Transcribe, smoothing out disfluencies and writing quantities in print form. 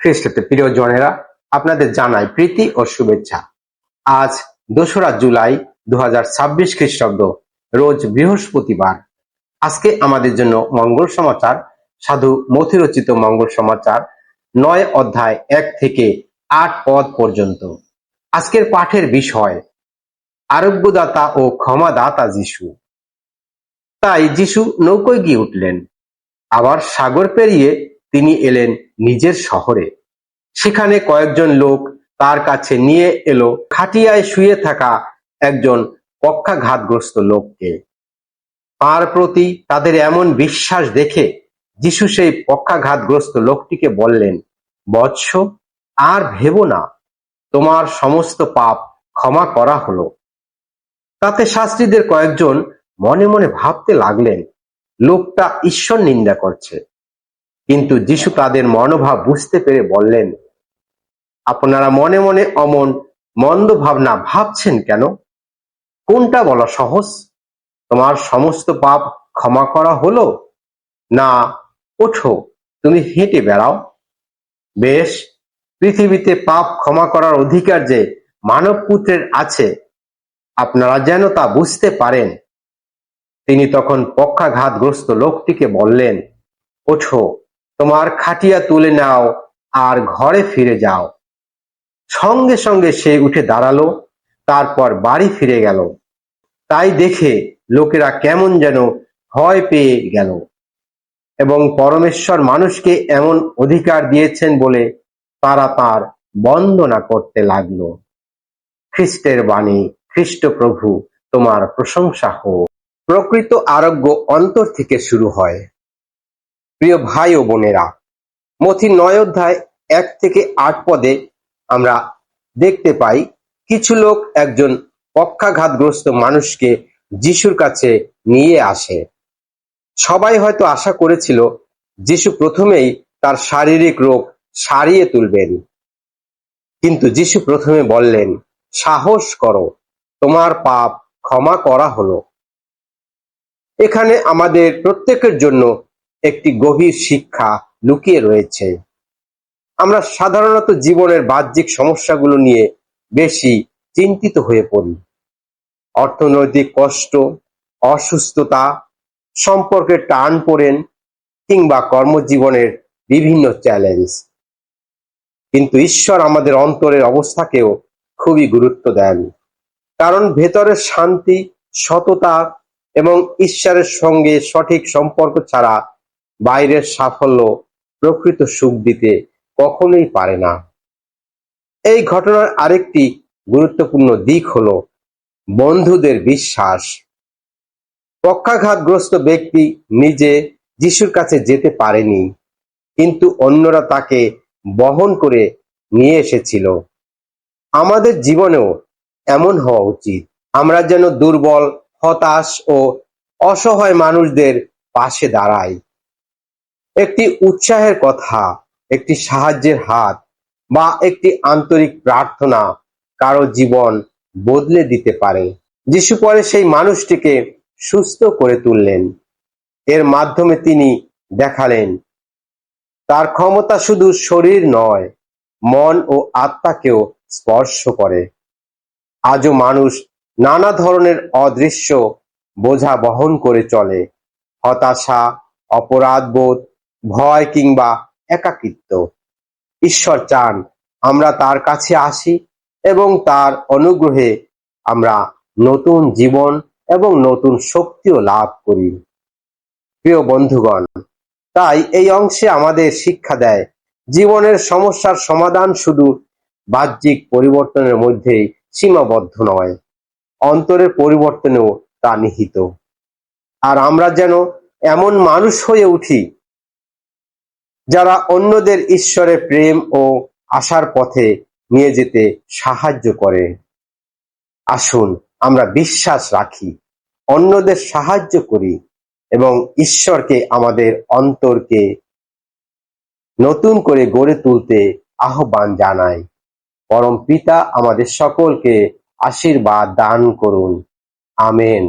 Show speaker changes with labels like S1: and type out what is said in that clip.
S1: খ্রিস্টতে প্রিয় জনেরা, আপনাদের জানাই প্রীতি ও শুভেচ্ছা। আজ 2রা জুলাই 2026 খ্রিস্টাব্দ, রোজ বৃহস্পতিবার। আজকে আমাদের জন্য মঙ্গল সমাচার, সাধু মথি রচিত মঙ্গল সমাচার 9 অধ্যায় 1 থেকে 8 পদ পর্যন্ত। আজকের পাঠের বিষয় আরোগ্যদাতা ও ক্ষমাদাতা যিশু। তাই যিশু নৌকোয় গিয়ে উঠলেন, আবার সাগর পেরিয়ে তিনি এলেন নিজের শহরে। সেখানে কয়েকজন লোক তার কাছে নিয়ে এলো খাটিয়ায় শুয়ে থাকা একজন পক্ষাঘাতগ্রস্ত লোককে। তার প্রতি তাদের এমন বিশ্বাস দেখে যিশু সেই পক্ষাঘাতগ্রস্ত লোকটিকে বললেন, বৎস, আর ভেবো না, তোমার সমস্ত পাপ ক্ষমা করা হলো। তাতে শাস্ত্রীদের কয়েকজন মনে মনে ভাবতে লাগলেন, লোকটা ঈশ্বর নিন্দা করছে। কিন্তু যিশু তাদের মনোভাব বুঝতে পেরে বললেন, আপনারা মনে মনে অমন মন্দ ভাবনা ভাবছেন কেন? কোনটা বলা সহজ, তোমার সমস্ত পাপ ক্ষমা করা হলো, না ওঠো তুমি হেঁটে বেড়াও? বেশ, পৃথিবীতে পাপ ক্ষমা করার অধিকার যে মানব পুত্রের আছে, আপনারা যেন তা বুঝতে পারেন। তিনি তখন পক্ষাঘাতগ্রস্ত লোকটিকে বললেন, ওঠো, তোমার খাটিয়া তুলে নাও আর ঘরে ফিরে যাও। সঙ্গে সঙ্গে সে উঠে দাঁড়ালো, তারপর বাড়ি ফিরে গেল। তাই দেখে লোকেরা কেমন যেন ভয় পেয়ে গেল এবং পরমেশ্বর মানুষকে এমন অধিকার দিয়েছেন বলে তারা তার বন্দনা করতে লাগলো। খ্রিস্টের বাণী। খ্রিস্ট প্রভু, তোমার প্রশংসা হোক। প্রকৃত আরোগ্য অন্তর থেকে শুরু হয়। প্রিয় ভাই ও বোনেরা, মথি 9 অধ্যায় 1 থেকে 8 পদে আমরা দেখতে পাই, কিছু লোক একজন পক্ষাঘাতগ্রস্ত মানুষকে যিশুর কাছে নিয়ে আসে। সবাই হয়তো আশা করেছিল যিশু প্রথমেই তার শারীরিক রোগ সারিয়ে তুলবেন, কিন্তু যিশু প্রথমে বললেন, সাহস করো, তোমার পাপ ক্ষমা করা হলো। এখানে আমাদের প্রত্যেকের জন্য একটি গভীর শিক্ষা লুকিয়ে রয়েছে। আমরা সাধারণত জীবনের বাহ্যিক সমস্যাগুলো নিয়ে বেশি চিন্তিত হয়ে পড়ি। অর্থনৈতিক কষ্ট, অসুস্থতা, সম্পর্কের টানাপোড়েন কিংবা কর্মজীবনের বিভিন্ন চ্যালেঞ্জ। কিন্তু ঈশ্বর আমাদের অন্তরের অবস্থাকেও খুবই গুরুত্ব দেন, কারণ ভেতরের শান্তি, সততা এবং ঈশ্বরের সঙ্গে সঠিক সম্পর্ক ছাড়া বাইরের সাফল্য প্রকৃত সুখ দিতে কখনোই পারে না। এই ঘটনার আরেকটি গুরুত্বপূর্ণ দিক হলো বন্ধুদের বিশ্বাস। পক্ষাঘাতগ্রস্ত ব্যক্তি নিজে যিশুর কাছে যেতে পারেনি, কিন্তু অন্যরা তাকে বহন করে নিয়ে এসেছিল। আমাদের জীবনেও এমন হওয়া উচিত। আমরা যেন দুর্বল, হতাশ ও অসহায় মানুষদের পাশে দাঁড়াই। একটি উৎসাহের কথা, একটি সাহায্যের হাত বা একটি আন্তরিক প্রার্থনা কারো জীবন বদলে দিতে পারে। যিশু পরে সেই মানুষটিকে সুস্থ করে তুললেন। এর মাধ্যমে তিনি দেখালেন তার ক্ষমতা শুধু শরীর নয়, মন ও আত্মাকেও স্পর্শ করে। আজও মানুষ নানা ধরনের অদৃশ্য বোঝা বহন করে চলে, হতাশা, অপরাধবোধ, ভয় কিংবা একাকিত্ব। ঈশ্বর চান আমরা তার কাছে আসি এবং তার অনুগ্রহে আমরা নতুন জীবন এবং নতুন শক্তিও লাভ করি। প্রিয় বন্ধুগণ, তাই এই অংশে আমাদের শিক্ষা দেয়, জীবনের সমস্যার সমাধান শুধু বাহ্যিক পরিবর্তনের মধ্যেই সীমাবদ্ধ নয়, অন্তরের পরিবর্তনেও তা নিহিত। আর আমরা যেন এমন মানুষ হয়ে উঠি যারা অন্যদের ঈশ্বরের প্রেম ও আশার পথে নিয়ে যেতে সাহায্য করে। আসুন আমরা বিশ্বাস রাখি, অন্যদের সাহায্য করি এবং ঈশ্বরকে আমাদের অন্তরকে নতুন করে গড়ে তুলতে আহ্বান জানাই। পরম পিতা আমাদের সকলকে আশীর্বাদ দান করুন। আমেন।